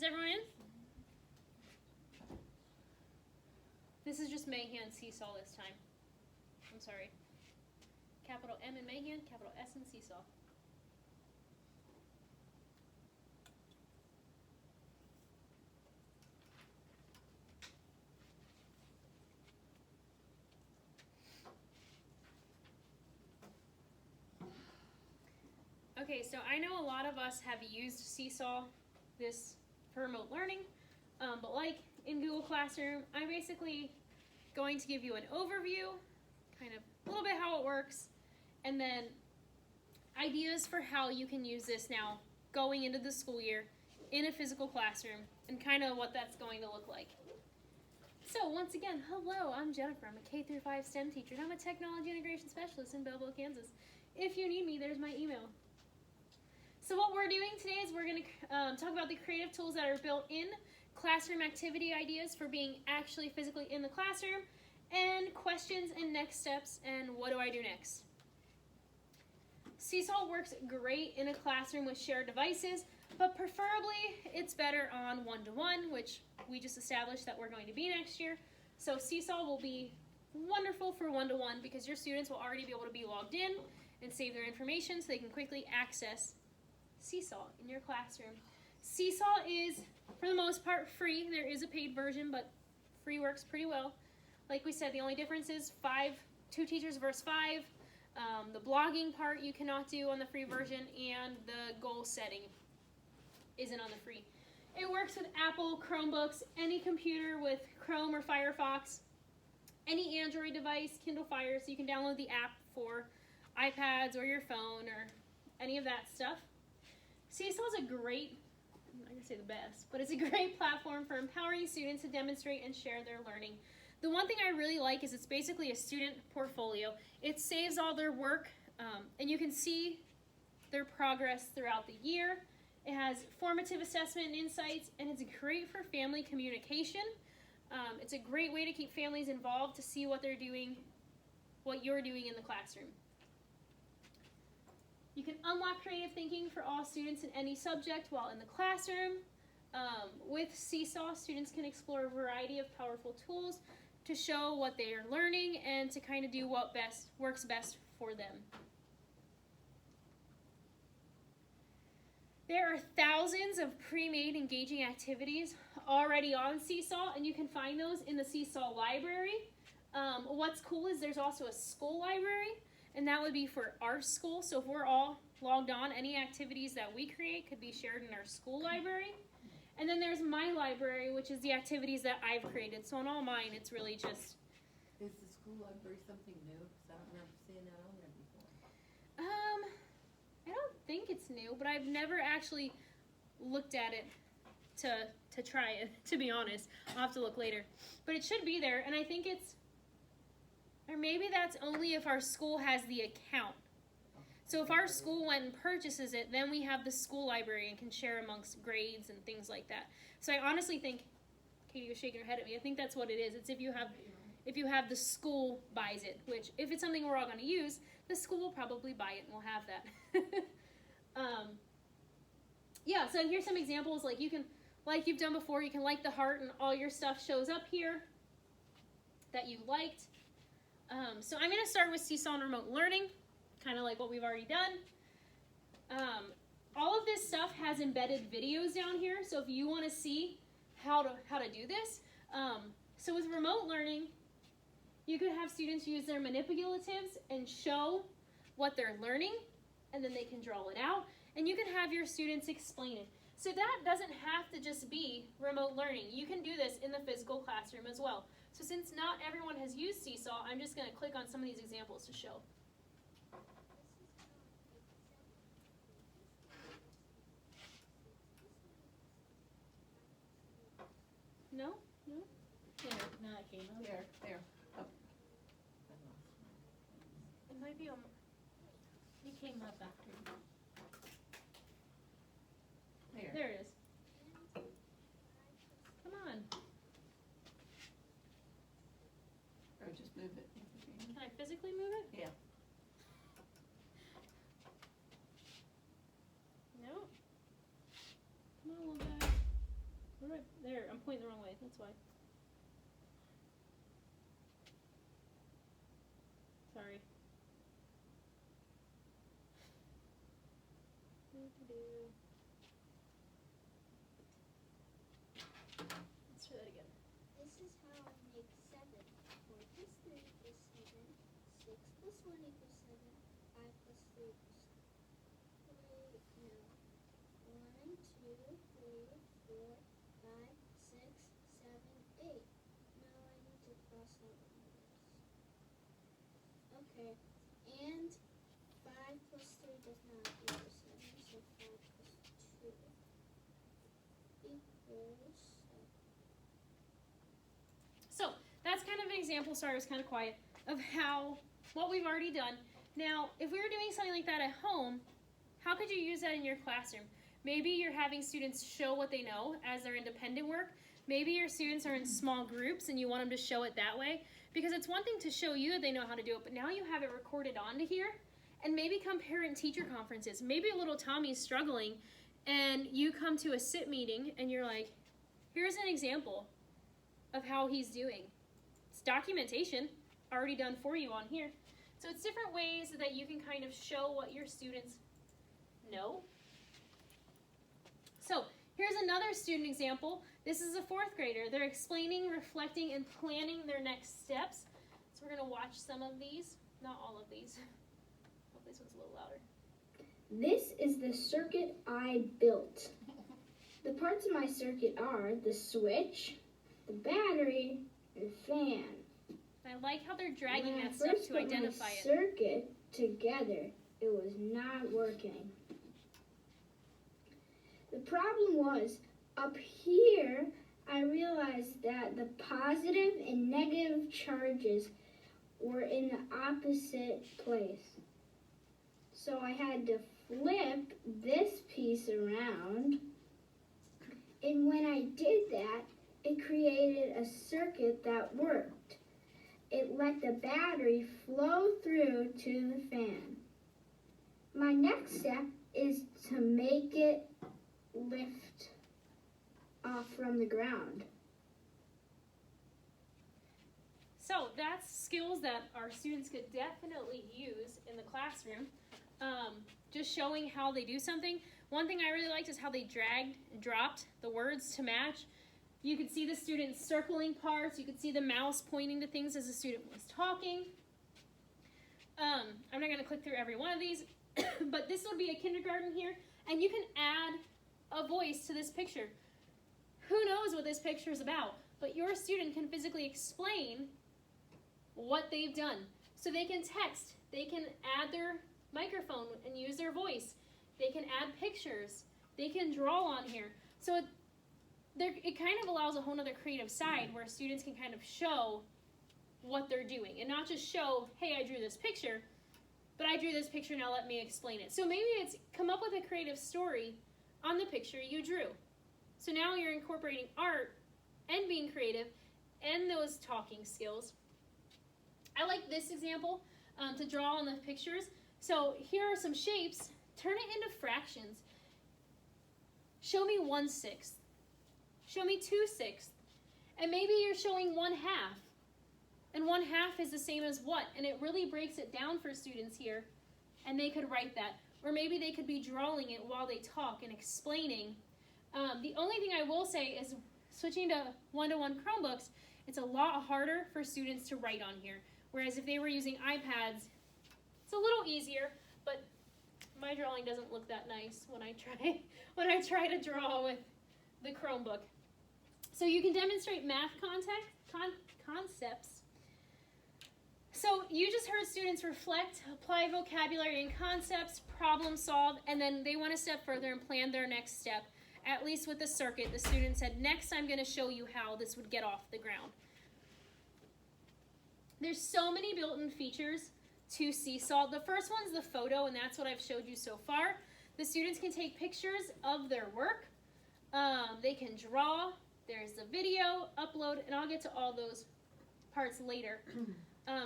everyone in? This is just Mahan Seesaw this time. I'm sorry. Capital M in Mahan, capital S in Seesaw. Okay, so I know a lot of us have used Seesaw this for remote learning, but like in Google Classroom, I'm basically going to give you an overview, kind of a little bit how it works, and then ideas for how you can use this now going into the school year in a physical classroom and kind of what that's going to look like. So once again, hello, I'm Jennifer. I'm a K-5 STEM teacher and I'm a technology integration specialist in Belleville, Kansas. If you need me, there's my email. So what we're doing today is we're going to talk about the creative tools that are built in, classroom activity ideas for being actually physically in the classroom, and questions and next steps and what do I do next. Seesaw works great in a classroom with shared devices, but preferably it's better on one-to-one, which we just established that we're going to be next year. So Seesaw will be wonderful for one-to-one because your students will already be able to be logged in and save their information so they can quickly access Seesaw in your classroom. Seesaw is, for the most part, free. There is a paid version, but free works pretty well. Like we said, the only difference is 2 teachers versus 5. The blogging part you cannot do on the free version, and the goal setting isn't on the free. It works with Apple Chromebooks, any computer with Chrome or Firefox, any Android device, Kindle Fire, so you can download the app for iPads or your phone or any of that stuff. Seesaw is a great, I'm not going to say the best, but it's a great platform for empowering students to demonstrate and share their learning. The one thing I really like is it's basically a student portfolio. It saves all their work, and you can see their progress throughout the year. It has formative assessment and insights, and it's great for family communication. It's a great way to keep families involved to see what they're doing, what you're doing in the classroom. You can unlock creative thinking for all students in any subject while in the classroom. With Seesaw, students can explore a variety of powerful tools to show what they are learning and to kind of do what works best for them. There are thousands of pre-made engaging activities already on Seesaw, and you can find those in the Seesaw Library. What's cool is there's also a school library, and that would be for our school. So if we're all logged on, any activities that we create could be shared in our school library. And then there's my library, which is the activities that I've created. So on all mine, it's really just... Is the school library something new? Because I don't remember seeing that on there before. I don't think it's new, but I've never actually looked at it to try it, to be honest. I'll have to look later. But it should be there, and I think it's... Or maybe that's only if our school has the account. So if our school went and purchases it, then we have the school library and can share amongst grades and things like that. So I honestly think, Katie was shaking her head at me, I think that's what it is. It's if you have the school buys it, which if it's something we're all going to use, the school will probably buy it and we'll have that. Yeah, so here's some examples. Like you can, like you've done before, you can like the heart and all your stuff shows up here that you liked. So I'm going to start with Seesaw and remote learning, kind of like what we've already done. All of this stuff has embedded videos down here, so if you want to see how to do this. So with remote learning, you could have students use their manipulatives and show what they're learning, and then they can draw it out, and you can have your students explain it. So that doesn't have to just be remote learning. You can do this in the physical classroom as well. So since not everyone has used Seesaw, I'm just going to click on some of these examples to show. No? No? There, no, it came up. There. Oh. It might be on... It came up after. There it is. Come on. Or just move it. Can I physically move it? Yeah. No. Come on, little guy. That's why. Sorry. Let's try that again. This is how I make 7. 4 plus 3 equals 7. 6 plus 1 equals 7. 5 plus 3 equals 7. Wait, no. 1, 2, 3, 4, 5, 6, 7, 8. Now I need to cross out one of this. Okay, and 5 plus 3 does not equal 7, so 5 plus 2 equals 7. So that's kind of an example, sorry I was kind of quiet, of what we've already done. Now, if we were doing something like that at home, how could you use that in your classroom? Maybe you're having students show what they know as their independent work. Maybe your students are in small groups and you want them to show it that way. Because it's one thing to show you that they know how to do it, but now you have it recorded onto here. And maybe come parent-teacher conferences. Maybe little Tommy's struggling and you come to a SIT meeting and you're like, here's an example of how he's doing. It's documentation already done for you on here. So it's different ways that you can kind of show what your students know. So here's another student example. This is a 4th grader. They're explaining, reflecting, and planning their next steps. So we're going to watch some of these, not all of these. Hope this one's a little louder. This is the circuit I built. The parts of my circuit are the switch, the battery, and the fan. I like how they're dragging When that I stuff first to put identify my it. circuit together, it was not working. The problem was, up here, I realized that the positive and negative charges were in the opposite place. So I had to flip this piece around, and when I did that, it created a circuit that worked. It let the battery flow through to the fan. My next step is to make it lift off from the ground. So that's skills that our students could definitely use in the classroom. Just showing how they do something. One thing I really liked is how they dragged and dropped the words to match. You could see the student circling parts. You could see the mouse pointing to things as the student was talking. I'm not going to click through every one of these, but this would be a kindergarten here, and you can add a voice to this picture. Who knows what this picture is about, but your student can physically explain what they've done. So they can text, they can add their microphone and use their voice. They can add pictures. They can draw on here. So it kind of allows a whole other creative side where students can kind of show what they're doing and not just show, hey, I drew this picture, but I drew this picture, now let me explain it. So maybe it's come up with a creative story on the picture you drew. So now you're incorporating art and being creative and those talking skills. I like this example to draw on the pictures. So here are some shapes. Turn it into fractions. Show me 1/6. Show me 2/6. And maybe you're showing 1/2. And 1/2 is the same as what? And it really breaks it down for students here. And they could write that. Or maybe they could be drawing it while they talk and explaining. The only thing I will say is switching to one-to-one Chromebooks, it's a lot harder for students to write on here. Whereas if they were using iPads, it's a little easier, but my drawing doesn't look that nice when I try to draw with the Chromebook. So you can demonstrate math concepts. So you just heard students reflect, apply vocabulary and concepts, problem solve, and then they went a step further and planned their next step. At least with the circuit, the student said, next I'm going to show you how this would get off the ground. There's so many built-in features to Seesaw. The first one's the photo, and that's what I've showed you so far. The students can take pictures of their work. They can draw. There's the video, upload, and I'll get to all those parts later.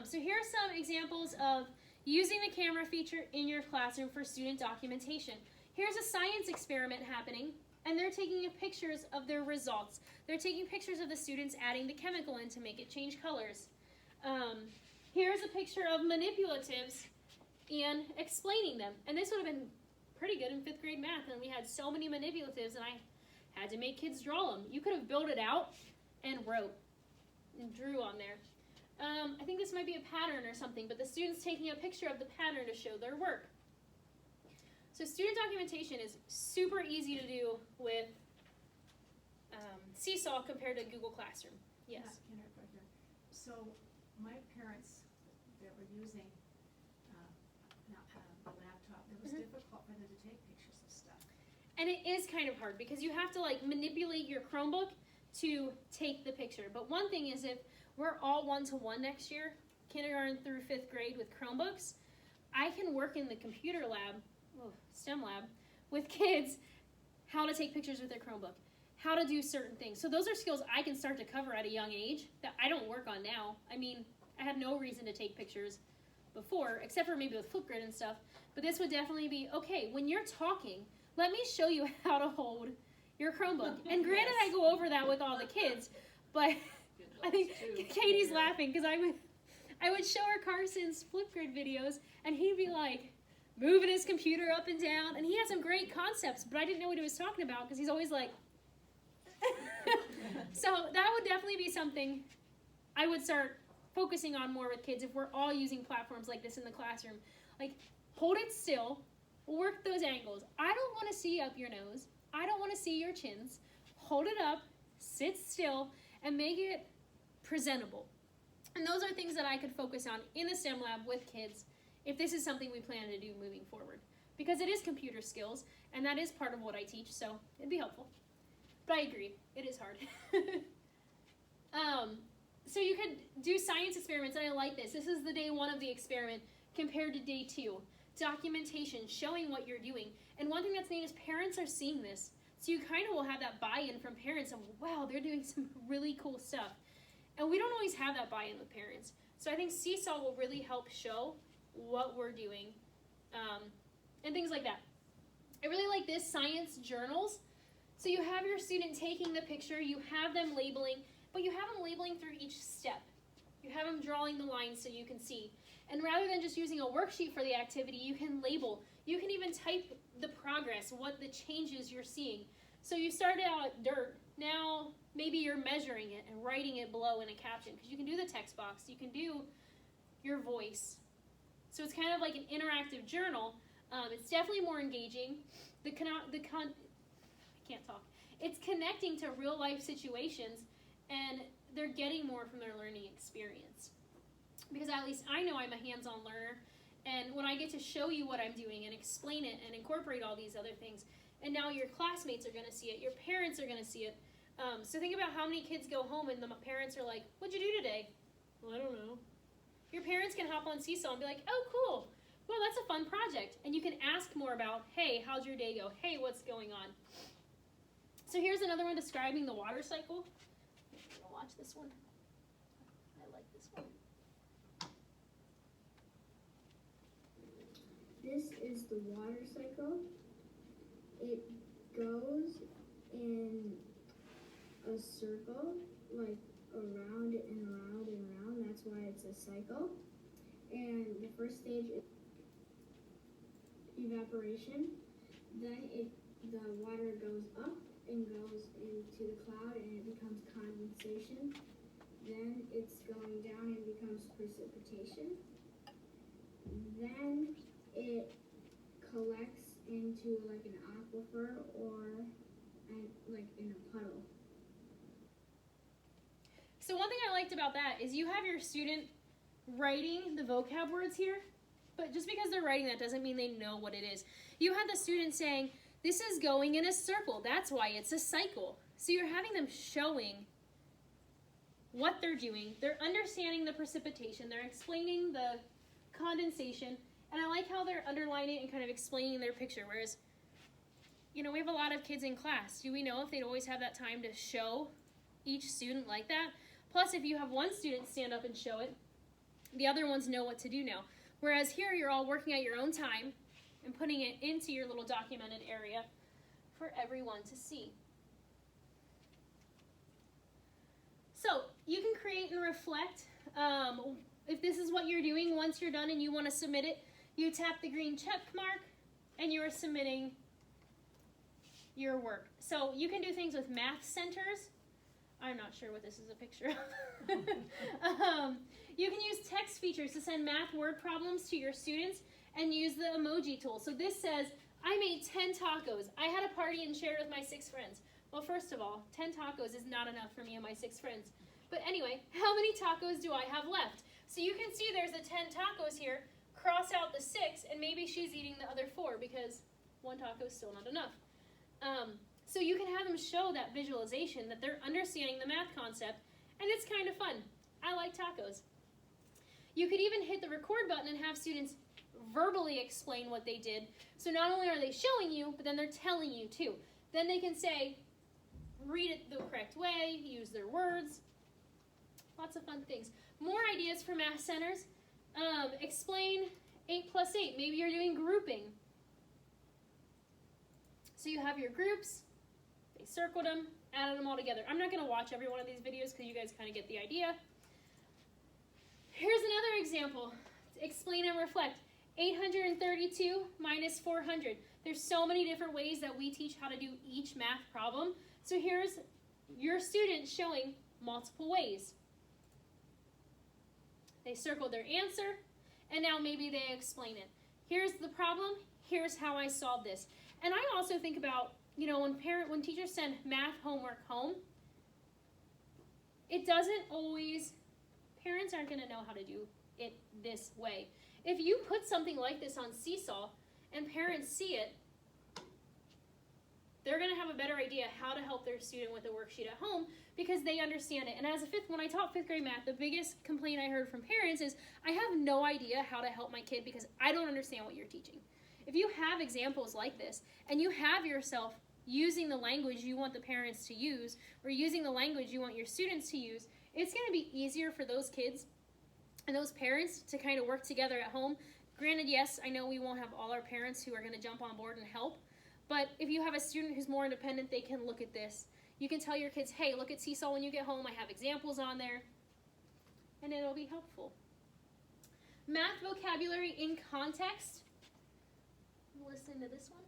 So here are some examples of using the camera feature in your classroom for student documentation. Here's a science experiment happening. and they're taking pictures of their results. They're taking pictures of the students adding the chemical in to make it change colors. Here's a picture of manipulatives and explaining them. And this would have been pretty good in 5th grade math, and we had so many manipulatives, and I had to make kids draw them. You could have built it out and wrote and drew on there. I think this might be a pattern or something, but the student's taking a picture of the pattern to show their work. So student documentation is super easy to do with Seesaw compared to Google Classroom. Yes? Can I interrupt here? So my parents that were using the laptop, it was difficult for them to take pictures of stuff. And it is kind of hard because you have to like manipulate your Chromebook to take the picture. But one thing is, if we're all 1-to-1 next year, kindergarten through 5th grade with Chromebooks, I can work in the computer lab, STEM lab, with kids how to take pictures with their Chromebook, how to do certain things. So those are skills I can start to cover at a young age that I don't work on now. I mean, I had no reason to take pictures before, except for maybe with Flipgrid and stuff. But this would definitely be, okay, when you're talking, let me show you how to hold your Chromebook. And granted, I go over that with all the kids, but I think Katie's laughing because I would show her Carson's Flipgrid videos, and he'd be like moving his computer up and down, and he had some great concepts, but I didn't know what he was talking about because he's always like, so that would definitely be something I would start focusing on more with kids if we're all using platforms like this in the classroom. Like, hold it still, work those angles. I don't want to see up your nose. I don't want to see your chins. Hold it up, sit still, and make it presentable. And those are things that I could focus on in the STEM lab with kids if this is something we plan to do moving forward. Because it is computer skills, and that is part of what I teach, so it'd be helpful. But I agree, it is hard. So you could do science experiments, and I like this. This is the day 1 of the experiment compared to day 2. Documentation, showing what you're doing. And one thing that's neat is parents are seeing this. So you kind of will have that buy-in from parents of, wow, they're doing some really cool stuff. And we don't always have that buy-in with parents. So I think Seesaw will really help show what we're doing and things like that. I really like this, science journals. So you have your student taking the picture, you have them labeling, but you have them labeling through each step. You have them drawing the lines so you can see. And rather than just using a worksheet for the activity, you can label. You can even type the progress, what the changes you're seeing. So you started out at dirt. Now maybe you're measuring it and writing it below in a caption, because you can do the text box. You can do your voice. So it's kind of like an interactive journal. It's definitely more engaging. I can't talk. It's connecting to real life situations, and they're getting more from their learning experience. Because at least I know I'm a hands-on learner, and when I get to show you what I'm doing and explain it and incorporate all these other things, and now your classmates are going to see it, your parents are going to see it. So think about how many kids go home and the parents are like, what'd you do today? Well, I don't know. Your parents can hop on Seesaw and be like, oh, cool. Well, that's a fun project. And you can ask more about, hey, how'd your day go? Hey, what's going on? So here's another one describing the water cycle. I'm going to watch this one. I like this one. This is the water cycle. It goes in a circle, like around and around and around. That's why it's a cycle. And the first stage is evaporation. Then the water goes up and goes into the cloud, and it becomes condensation. Then it's going down and becomes precipitation. Then it collects into like an aquifer or like in a puddle. So one thing I liked about that is you have your student writing the vocab words here, but just because they're writing that doesn't mean they know what it is. You had the student saying, this is going in a circle, that's why it's a cycle. So you're having them showing what they're doing, they're understanding the precipitation, they're explaining the condensation, and I like how they're underlining and kind of explaining their picture, whereas, you know, we have a lot of kids in class. Do we know if they'd always have that time to show each student like that? Plus, if you have one student stand up and show it, the other ones know what to do now. Whereas here, you're all working at your own time and putting it into your little documented area for everyone to see. So you can create and reflect. If this is what you're doing, once you're done and you want to submit it, you tap the green check mark and you are submitting your work. So you can do things with math centers. I'm not sure what this is a picture of. You can use text features to send math word problems to your students and use the emoji tool. So this says, I made 10 tacos. I had a party and shared with my 6 friends. Well, first of all, 10 tacos is not enough for me and my 6 friends. But anyway, how many tacos do I have left? So you can see there's the 10 tacos here. Cross out the 6, and maybe she's eating the other 4 because 1 taco is still not enough. So you can have them show that visualization, that they're understanding the math concept, and it's kind of fun. I like tacos. You could even hit the record button and have students verbally explain what they did. So not only are they showing you, but then they're telling you too. Then they can say, read it the correct way, use their words. Lots of fun things. More ideas for math centers. Explain 8 plus 8. Maybe you're doing grouping. So you have your groups, they circled them, added them all together. I'm not going to watch every one of these videos because you guys kind of get the idea. Here's another example. Explain and reflect. 832 minus 400. There's so many different ways that we teach how to do each math problem. So here's your student showing multiple ways. They circled their answer, and now maybe they explain it. Here's the problem. Here's how I solved this. And I also think about, you know, when teachers send math homework home, it doesn't always, parents aren't going to know how to do it this way. If you put something like this on Seesaw and parents see it, they're going to have a better idea how to help their student with the worksheet at home because they understand it. And as when I taught 5th grade math, the biggest complaint I heard from parents is, I have no idea how to help my kid because I don't understand what you're teaching. If you have examples like this and you have yourself using the language you want the parents to use or using the language you want your students to use, it's going to be easier for those kids and those parents to kind of work together at home. Granted, yes, I know we won't have all our parents who are going to jump on board and help, but if you have a student who's more independent, they can look at this. You can tell your kids, hey, look at Seesaw when you get home. I have examples on there, and it'll be helpful. Math vocabulary in context. Listen to this one.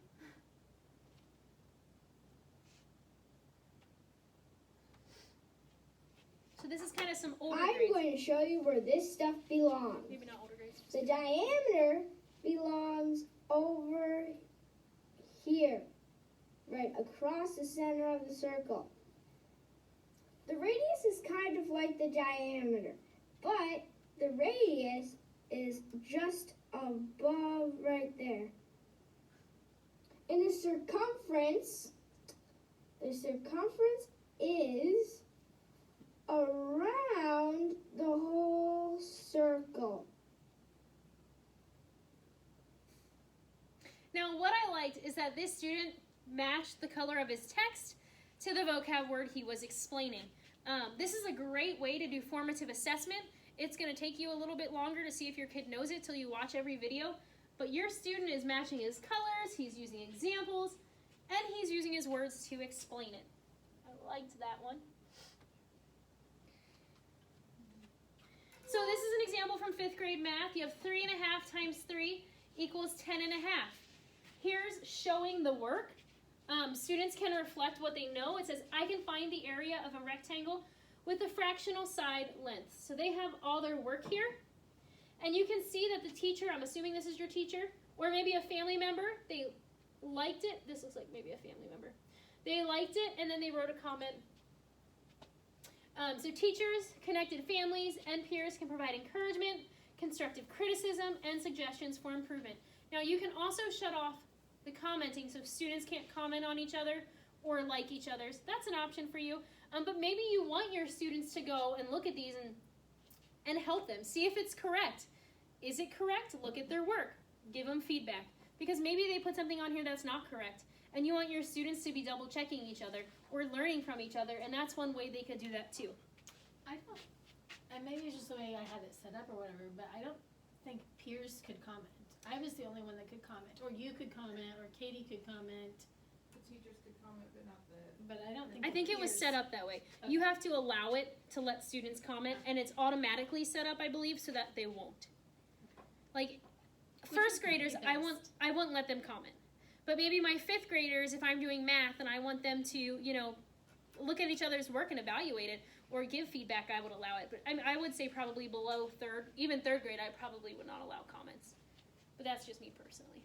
So this is kind of some older grades. I'm going to show you where this stuff belongs. Maybe not older grades. The diameter belongs over here, right across the center of the circle. The radius is kind of like the diameter, but the radius is just above right there. And the circumference is around the whole circle. Now, what I liked is that this student matched the color of his text to the vocab word he was explaining. This is a great way to do formative assessment. It's going to take you a little bit longer to see if your kid knows it till you watch every video, but your student is matching his colors, he's using examples, and he's using his words to explain it. I liked that one. So this is an example from 5th grade math. You have 3.5 times 3 equals 10.5. Here's showing the work. Students can reflect what they know. It says, I can find the area of a rectangle with the fractional side length. So they have all their work here. And you can see that the teacher, I'm assuming this is your teacher, or maybe a family member, they liked it. This looks like maybe a family member. They liked it, and then they wrote a comment. So teachers, connected families, and peers can provide encouragement, constructive criticism, and suggestions for improvement. Now you can also shut off the commenting so students can't comment on each other or like each other's. That's an option for you. But maybe you want your students to go and look at these and help them. See if it's correct. Is it correct? Look at their work. Give them feedback. Because maybe they put something on here that's not correct. And you want your students to be double checking each other or learning from each other. And that's one way they could do that too. I don't, and maybe it's just the way I had it set up or whatever, but I don't think peers could comment. I was the only one that could comment, or you could comment, or Katie could comment. teachers could comment, but not the. But I don't think. I think it was set up that way. You have to allow it to let students comment, and it's automatically set up, I believe, so that they won't. Like, first graders, I won't let them comment. But maybe my fifth graders, if I'm doing math and I want them to, you know, look at each other's work and evaluate it or give feedback, I would allow it. But I would say probably below even third grade, I probably would not allow comments. But that's just me personally.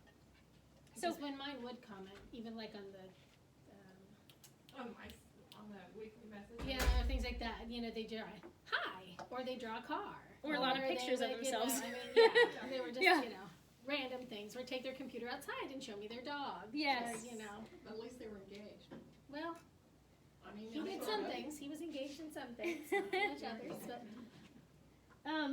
So Because when mine would comment, even like on the, On the weekly message. yeah, things like that, you know, they draw hi, or they draw a car. Or a lot of they pictures of would, you know, themselves. I mean, yeah, they were just, Yeah. you know, random things, or take their computer outside and show me their dog. Yes. Or, you know, At least they were engaged. well, I mean, he did some things, he was engaged in some things, not much others, but.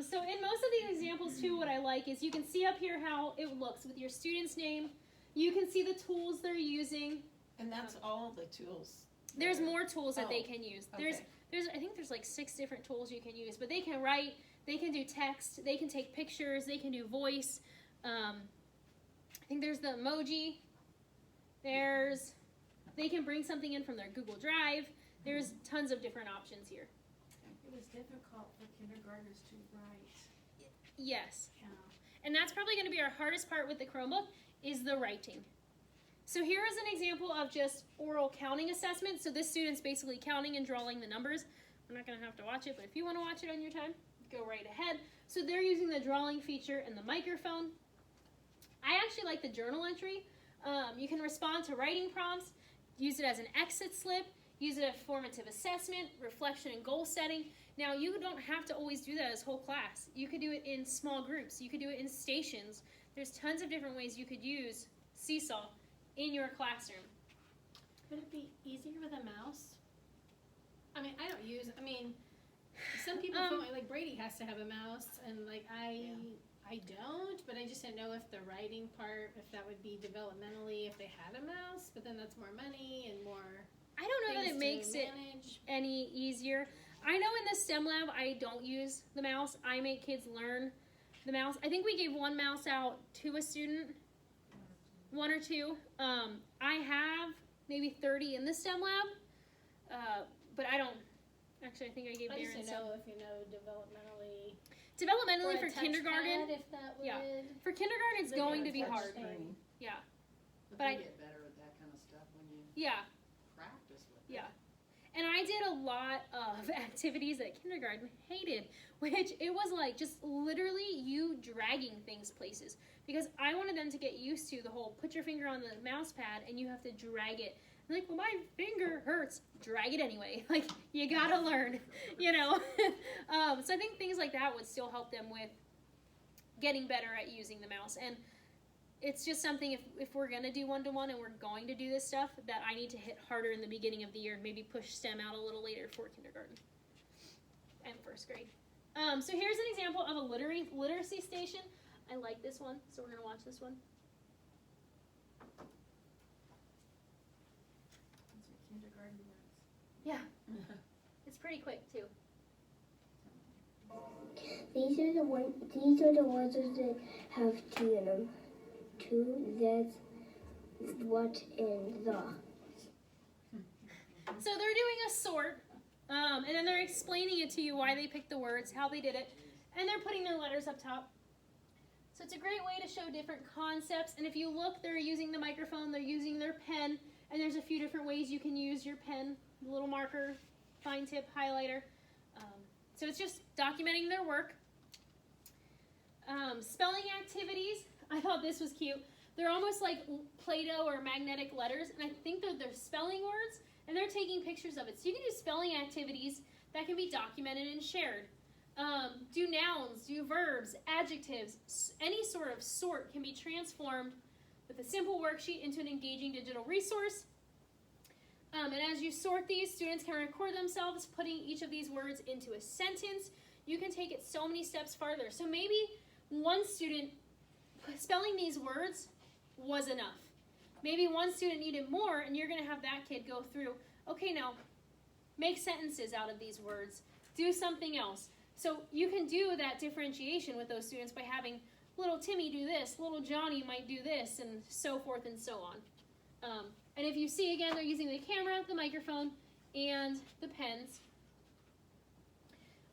So in most of these examples too, what I like is you can see up here how it looks with your student's name. You can see the tools they're using. And that's all the tools. There's more tools that they Oh, can use. okay. I think there's like 6 different tools you can use, but they can write, they can do text, they can take pictures, they can do voice. I think there's the emoji. They can bring something in from their Google Drive. There's tons of different options here. It was difficult for kindergartners to write. Yes. Yeah. And that's probably going to be our hardest part with the Chromebook is the writing. So here is an example of just oral counting assessment. So this student's basically counting and drawing the numbers. We're not going to have to watch it, but if you want to watch it on your time, go right ahead. So they're using the drawing feature and the microphone. I actually like the journal entry. You can respond to writing prompts, use it as an exit slip, use it as formative assessment, reflection and goal setting. Now, you don't have to always do that as whole class. You could do it in small groups. You could do it in stations. There's tons of different ways you could use Seesaw in your classroom. Would it be easier with a mouse? I mean, some people feel like Brady has to have a mouse, and like I don't, but I just didn't know if the writing part, if that would be developmentally, if they had a mouse, but then that's more money and more I don't know that things it to makes it manage. any easier. I know in the STEM lab, I don't use the mouse. I make kids learn the mouse. I think we gave one mouse out to a student, 1 or 2. I have maybe 30 in the STEM lab, but I don't. Actually, I think I gave I just Darren didn't some. know if you know developmentally. Developmentally Or a for kindergarten, touchpad, if that would. Yeah. for kindergarten, it's They going got to be touch hard. screen. Yeah, But But they I- get better at that kind of stuff when you yeah. practice with Yeah. it. And I did a lot of activities that kindergarten hated, which it was like just literally you dragging things places. Because I wanted them to get used to the whole put your finger on the mouse pad and you have to drag it. I'm like, well, my finger hurts. Drag it anyway. Like, you gotta learn, you know? So I think things like that would still help them with getting better at using the mouse. And it's just something, if we're going to do one-to-one and we're going to do this stuff, that I need to hit harder in the beginning of the year and maybe push STEM out a little later for kindergarten and first grade. So here's an example of a literacy station. I like this one, so we're going to watch this one. That's what kindergarten works. Yeah. It's pretty quick, too. These are the words that have T in them. To, that's, what, and the. So they're doing a sort, and then they're explaining it to you why they picked the words, how they did it, and they're putting their letters up top. So it's a great way to show different concepts, and if you look, they're using the microphone, they're using their pen, and there's a few different ways you can use your pen, little marker, fine tip, highlighter. So it's just documenting their work. Spelling activities, I thought this was cute. They're almost like Play-Doh or magnetic letters, and I think they're spelling words, and they're taking pictures of it. So you can do spelling activities that can be documented and shared. Do nouns, do verbs, adjectives, any sort of sort can be transformed with a simple worksheet into an engaging digital resource. And as you sort these, students can record themselves putting each of these words into a sentence. You can take it so many steps farther. So maybe one student spelling these words was enough. Maybe one student needed more, and you're going to have that kid go through, okay, now make sentences out of these words. Do something else. So you can do that differentiation with those students by having little Timmy do this, little Johnny might do this, and so forth and so on. And if you see, again, they're using the camera, the microphone, and the pens.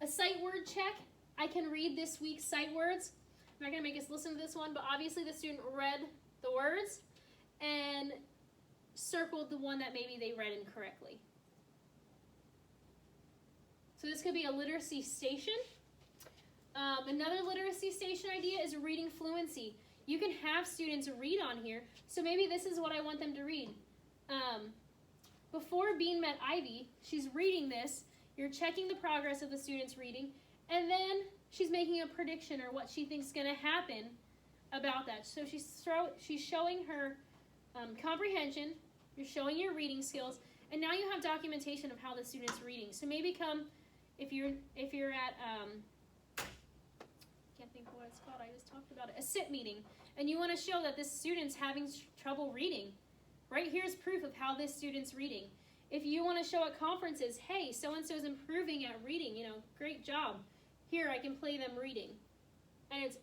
A sight word check. I can read this week's sight words. I'm not going to make us listen to this one, but obviously the student read the words and circled the one that maybe they read incorrectly. So this could be a literacy station. Another literacy station idea is reading fluency. You can have students read on here, so maybe this is what I want them to read. Before Bean met Ivy, she's reading this, you're checking the progress of the student's reading, and then she's making a prediction or what she thinks is going to happen about that. So she's showing her comprehension, you're showing your reading skills, and now you have documentation of how the student's reading. So maybe if you're at can't think of what it's called, I just talked about it, a SIT meeting, and you want to show that this student's having trouble reading. Right here's proof of how this student's reading. If you want to show at conferences, hey, so-and-so is improving at reading, great job. Here, I can play them reading. And it's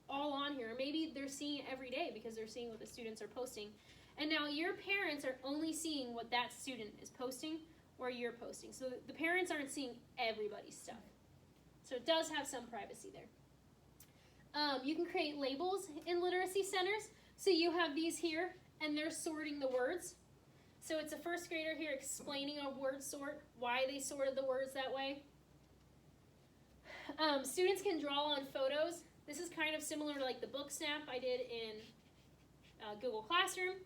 all on here. Maybe they're seeing it every day because they're seeing what the students are posting. And now your parents are only seeing what that student is posting or you're posting. So the parents aren't seeing everybody's stuff. So it does have some privacy there. You can create labels in literacy centers. So you have these here, and they're sorting the words. So it's a first grader here explaining a word sort, why they sorted the words that way. Students can draw on photos. This is kind of similar to like the book snap I did in Google Classroom.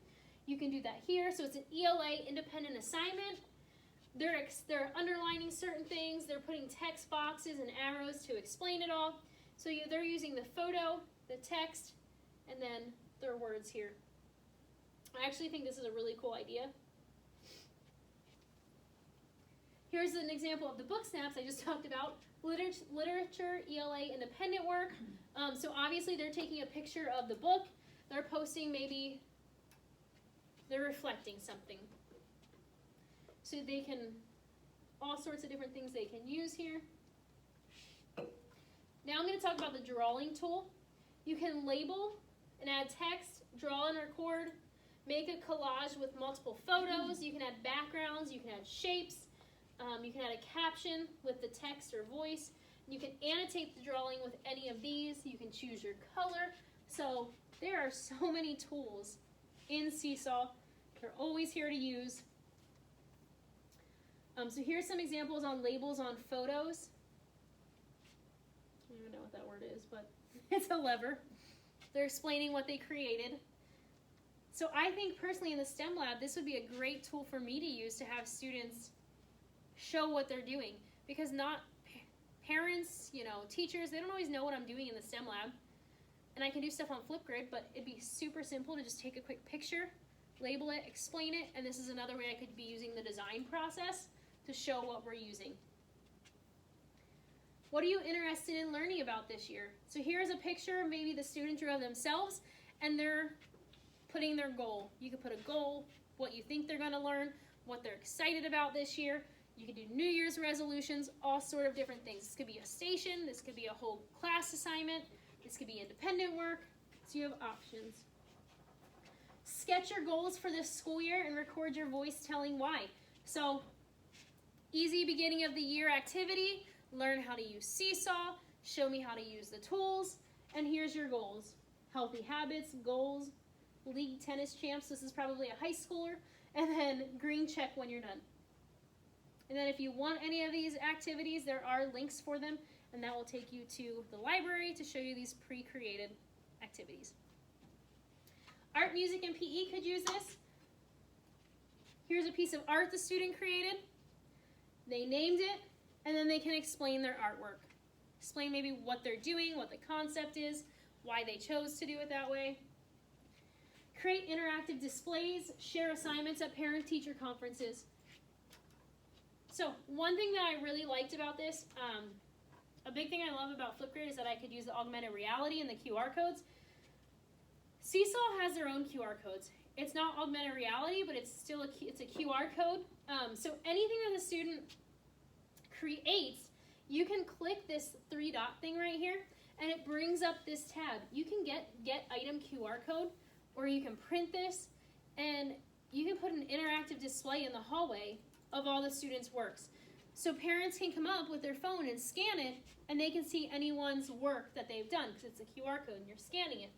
You can do that here. So it's an ELA independent assignment. They're underlining certain things. They're putting text boxes and arrows to explain it all. So they're using the photo, the text, and then their words here. I actually think this is a really cool idea. Here's an example of the book snaps I just talked about. Literature, ELA, independent work. So obviously they're taking a picture of the book. They're posting maybe, they're reflecting something. So they can, all sorts of different things they can use here. Now I'm going to talk about the drawing tool. You can label and add text, draw and record, make a collage with multiple photos. You can add backgrounds, you can add shapes, you can add a caption with the text or voice. You can annotate the drawing with any of these. You can choose your color. So there are so many tools in Seesaw. They're always here to use. So here's some examples on labels on photos. I don't even know what that word is, but it's a lever. They're explaining what they created. So I think personally in the STEM lab, this would be a great tool for me to use to have students show what they're doing. Because not parents, teachers, they don't always know what I'm doing in the STEM lab. And I can do stuff on Flipgrid, but it'd be super simple to just take a quick picture, label it, explain it, and this is another way I could be using the design process to show what we're using. What are you interested in learning about this year? So here's a picture, maybe the student drew of themselves, and they're putting their goal. You could put a goal, what you think they're going to learn, what they're excited about this year. You could do New Year's resolutions, all sort of different things. This could be a station, this could be a whole class assignment, this could be independent work, so you have options. Sketch your goals for this school year and record your voice telling why. So, easy beginning of the year activity, learn how to use Seesaw, show me how to use the tools, and here's your goals. Healthy habits, goals, league tennis champs, this is probably a high schooler, and then green check when you're done. And then if you want any of these activities, there are links for them, and that will take you to the library to show you these pre-created activities. Art, music, and PE could use this. Here's a piece of art the student created. They named it, and then they can explain their artwork. Explain maybe what they're doing, what the concept is, why they chose to do it that way. Create interactive displays, share assignments at parent-teacher conferences. So one thing that I really liked about this, a big thing I love about Flipgrid is that I could use the augmented reality and the QR codes. Seesaw has their own QR codes. It's not augmented reality, but it's still it's a QR code. So anything that the student creates, you can click this 3-dot thing right here, and it brings up this tab. You can get item QR code, or you can print this, and you can put an interactive display in the hallway of all the students' works. So parents can come up with their phone and scan it, and they can see anyone's work that they've done, because it's a QR code and you're scanning it.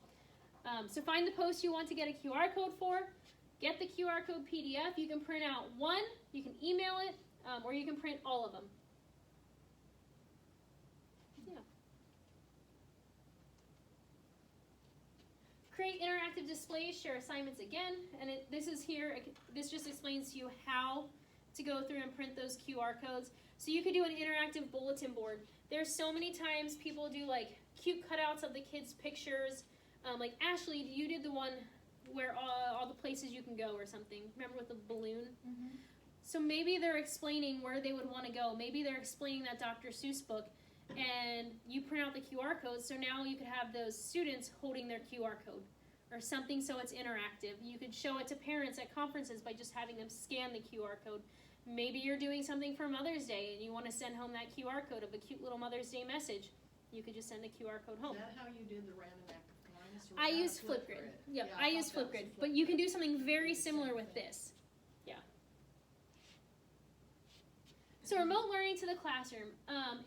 So find the post you want to get a QR code for, get the QR code PDF. You can print out one, you can email it, or you can print all of them. Yeah. Create interactive displays, share assignments again, and this just explains to you how to go through and print those QR codes. So you could do an interactive bulletin board. There's so many times people do like cute cutouts of the kids' pictures. Like Ashley, you did the one where all the places you can go or something. Remember with the balloon? Mm-hmm. So maybe they're explaining where they would want to go. Maybe they're explaining that Dr. Seuss book, and you print out the QR code, so now you could have those students holding their QR code or something so it's interactive. You could show it to parents at conferences by just having them scan the QR code. Maybe you're doing something for Mother's Day and you want to send home that QR code of a cute little Mother's Day message. You could just send the QR code home. Is that how you did the random active lines? Or was I that a used Flipgrid. Yep, Yeah, I thought used that was Flipgrid. a But you can Flipgrid. do something very similar with this. Yeah. So remote learning to the classroom.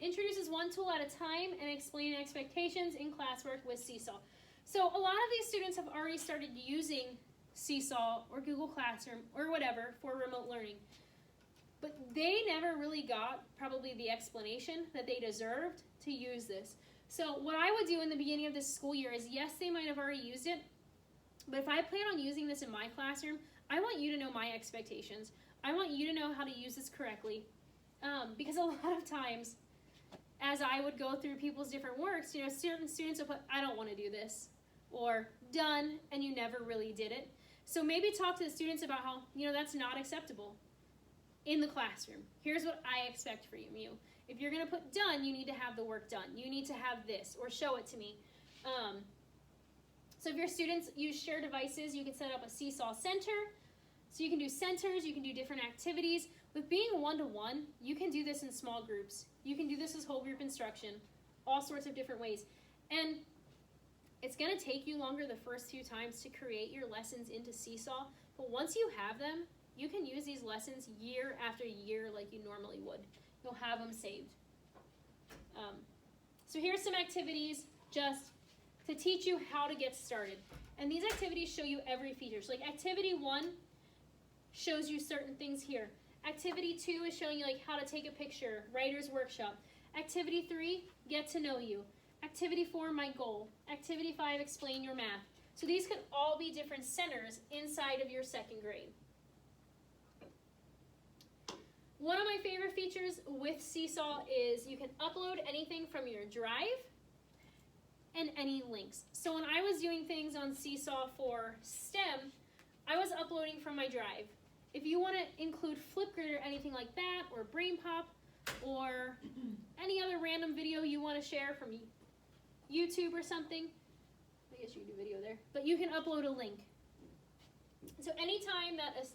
Introduces one tool at a time and explain expectations in classwork with Seesaw. So a lot of these students have already started using Seesaw or Google Classroom or whatever for remote learning. But they never really got probably the explanation that they deserved to use this. So what I would do in the beginning of this school year is, yes, they might have already used it, but if I plan on using this in my classroom, I want you to know my expectations. I want you to know how to use this correctly. Because a lot of times, as I would go through people's different works, certain students will put, I don't want to do this, or done, and you never really did it. So maybe talk to the students about how, that's not acceptable in the classroom. Here's what I expect from you. If you're going to put done, you need to have the work done. You need to have this, or show it to me. So if your students use shared devices, you can set up a Seesaw Center. So you can do centers, you can do different activities. With being one-to-one, you can do this in small groups. You can do this as whole group instruction, all sorts of different ways. And it's going to take you longer the first few times to create your lessons into Seesaw, but once you have them, you can use these lessons year after year like you normally would. You'll have them saved. So here's some activities just to teach you how to get started. And these activities show you every feature. So like activity 1 shows you certain things here. Activity 2 is showing you like how to take a picture, writer's workshop. Activity 3, get to know you. Activity 4, my goal. Activity 5, explain your math. So these could all be different centers inside of your second grade. One of my favorite features with Seesaw is you can upload anything from your drive and any links. So when I was doing things on Seesaw for STEM, I was uploading from my drive. If you want to include Flipgrid or anything like that, or Brain Pop, or any other random video you want to share from YouTube or something, I guess you can do video there, but you can upload a link. So anytime that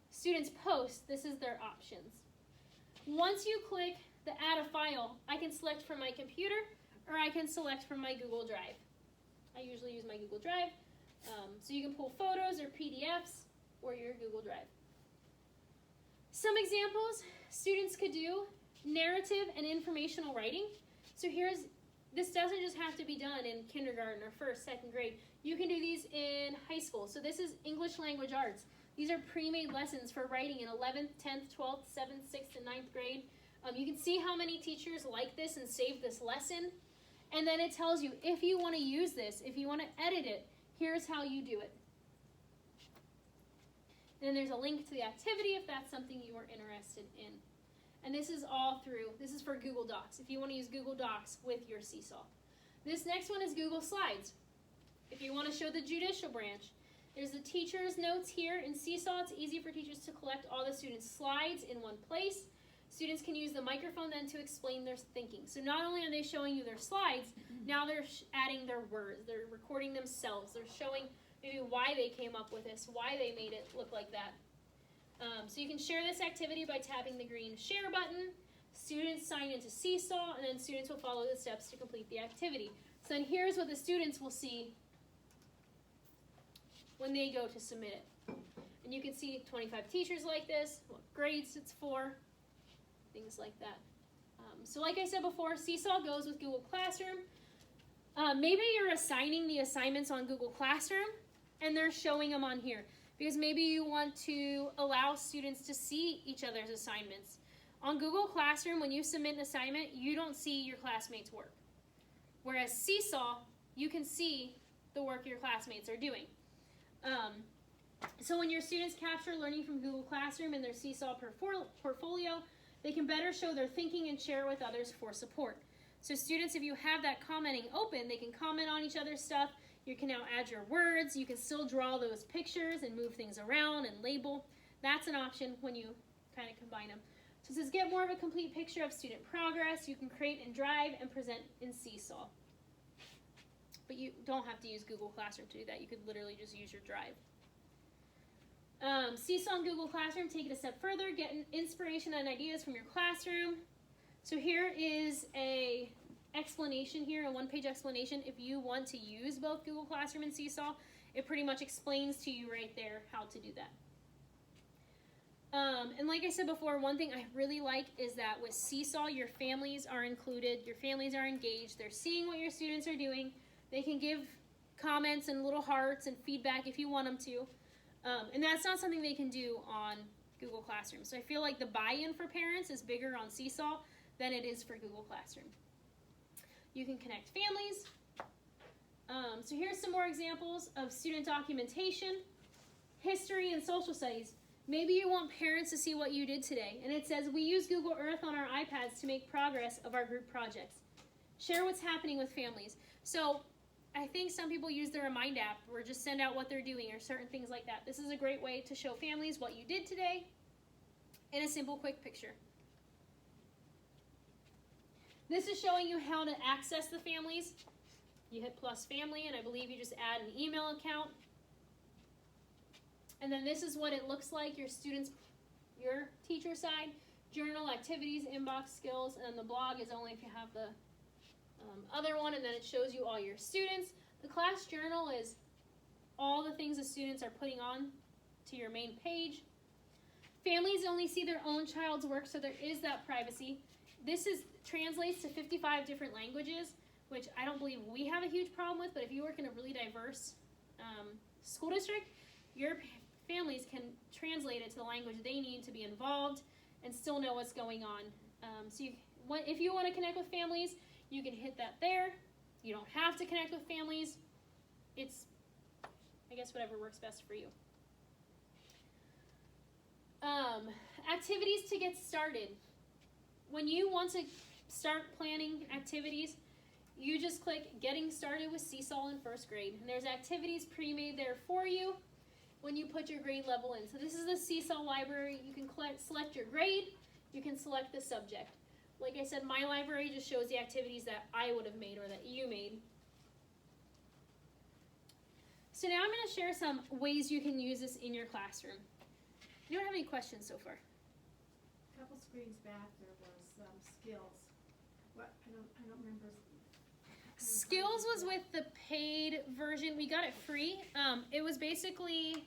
students post, this is their options. Once you click the add a file, I can select from my computer or I can select from my Google Drive. I usually use my Google Drive. So you can pull photos or PDFs or your Google Drive. Some examples students could do: narrative and informational writing. So this doesn't just have to be done in kindergarten or first, second grade. You can do these in high school. So this is English language arts. These are pre-made lessons for writing in 11th, 10th, 12th, 7th, 6th, and 9th grade. You can see how many teachers like this and save this lesson. And then it tells you if you want to use this, if you want to edit it, here's how you do it. And then there's a link to the activity if that's something you are interested in. And this is this is for Google Docs, if you want to use Google Docs with your Seesaw. This next one is Google Slides. If you want to show the judicial branch, there's the teacher's notes here in Seesaw. It's easy for teachers to collect all the students' slides in one place. Students can use the microphone then to explain their thinking. So not only are they showing you their slides, now they're adding their words. They're recording themselves. They're showing maybe why they came up with this, why they made it look like that. So you can share this activity by tapping the green share button. Students sign into Seesaw, and then students will follow the steps to complete the activity. So then here's what the students will see when they go to submit it. And you can see 25 teachers like this, what grades it's for, things like that. So like I said before, Seesaw goes with Google Classroom. Maybe you're assigning the assignments on Google Classroom and they're showing them on here. Because maybe you want to allow students to see each other's assignments. On Google Classroom, when you submit an assignment, you don't see your classmates' work. Whereas Seesaw, you can see the work your classmates are doing. So when your students capture learning from Google Classroom in their Seesaw portfolio, they can better show their thinking and share with others for support. So students, if you have that commenting open, they can comment on each other's stuff. You can now add your words. You can still draw those pictures and move things around and label. That's an option when you kind of combine them. So it says get more of a complete picture of student progress. You can create in Drive and present in Seesaw. But you don't have to use Google Classroom to do that. You could literally just use your Drive. Seesaw and Google Classroom, take it a step further. Get inspiration and ideas from your classroom. So here is a explanation here, a one-page explanation. If you want to use both Google Classroom and Seesaw, it pretty much explains to you right there how to do that. And like I said before, one thing I really like is that with Seesaw, your families are included, your families are engaged, they're seeing what your students are doing. They can give comments and little hearts and feedback if you want them to. And that's not something they can do on Google Classroom. So I feel like the buy-in for parents is bigger on Seesaw than it is for Google Classroom. You can connect families. So here's some more examples of student documentation, history, and social studies. Maybe you want parents to see what you did today. And it says, we use Google Earth on our iPads to make progress of our group projects. Share what's happening with families. So I think some people use the Remind app or just send out what they're doing or certain things like that. This is a great way to show families what you did today in a simple, quick picture. This is showing you how to access the families. You hit plus family, and I believe you just add an email account. And then this is what it looks like, your students, your teacher side, journal, activities, inbox, skills, and then the blog is only if you have the other one, and then it shows you all your students. The class journal is all the things the students are putting on to your main page. Families only see their own child's work, so there is that privacy. This translates to 55 different languages, which I don't believe we have a huge problem with, but if you work in a really diverse school district, your families can translate it to the language they need to be involved and still know what's going on. If you want to connect with families, you can hit that there. You don't have to connect with families. It's, I guess, whatever works best for you. Activities to get started. When you want to start planning activities, you just click Getting Started with Seesaw in first grade. And there's activities pre-made there for you when you put your grade level in. So this is the Seesaw Library. You can select your grade. You can select the subject. Like I said, my library just shows the activities that I would have made or that you made. So now I'm going to share some ways you can use this in your classroom. You don't have any questions so far? A couple screens back, there was skills. What, I don't remember. Skills was with the paid version. We got it free. It was basically,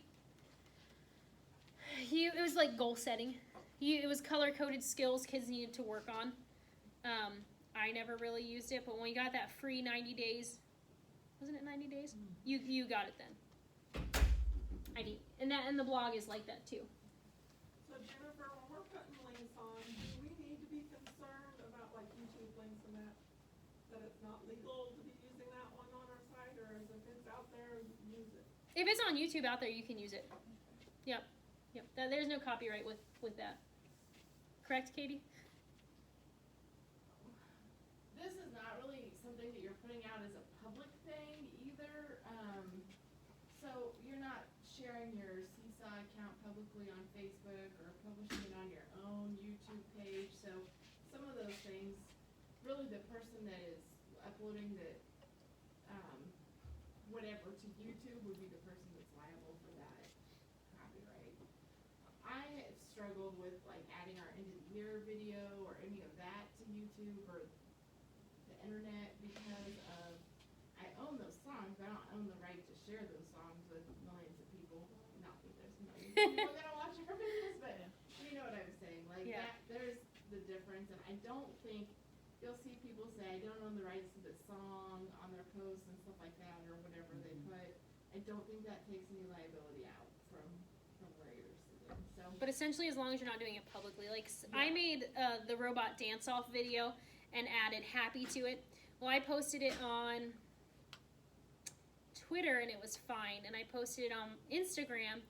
it was like goal setting. It was color-coded skills kids needed to work on. I never really used it, but when we got that free 90 days, wasn't it 90 days? You got it then. And the blog is like that too. So Jennifer, when we're putting links on, do we need to be concerned about like YouTube links and that it's not legal to be using that one on our site, or if it's out there, use it? If it's on YouTube out there, you can use it. Yep. There's no copyright with that. Correct, Katie? This is not really something that you're putting out as a public thing either. So you're not sharing your Seesaw account publicly on Facebook or publishing it on your own YouTube page. So some of those things, really the person that is uploading the whatever to YouTube would be the person that's liable for that copyright. I have struggled with like adding our end of the year video or any of that to YouTube or the internet because of I own those songs, but I don't own the right to share those songs with millions of people are gonna watch our videos, but you know what I'm saying, like, Yeah. that, there's the difference, and I don't think, you'll see people say, I don't own the rights to this song on their posts and stuff like that, or whatever they put. I don't think that takes any liability out from where you're sitting, so. But essentially, as long as you're not doing it publicly, like I Yeah. made the robot dance off video and added happy to it. Well, I posted it on Twitter and it was fine, and I posted it on Instagram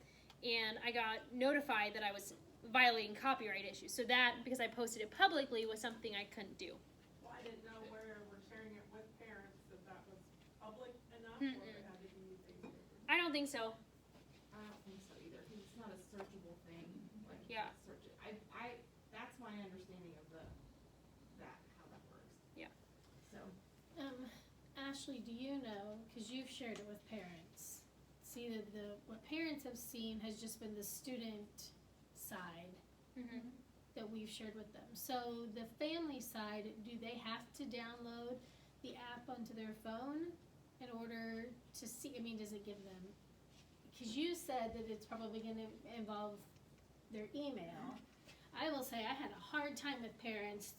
and I got notified that I was violating copyright issues. So that, because I posted it publicly, was something I couldn't do. Well, I didn't know where we're sharing it with parents, if that was public enough, Mm-mm. or if it had to be Facebook. I don't think so. I don't think so either, because it's not a searchable thing, like, you Yeah. can't search it. That's my understanding of how that works. Yeah. So, Ashley, do you know, because you've shared it with parents, see that what parents have seen has just been the student side Mm-hmm. that we've shared with them. So the family side, do they have to download the app onto their phone in order to see, I mean, does it give them, because you said that it's probably going to involve their email. I will say I had a hard time with parents.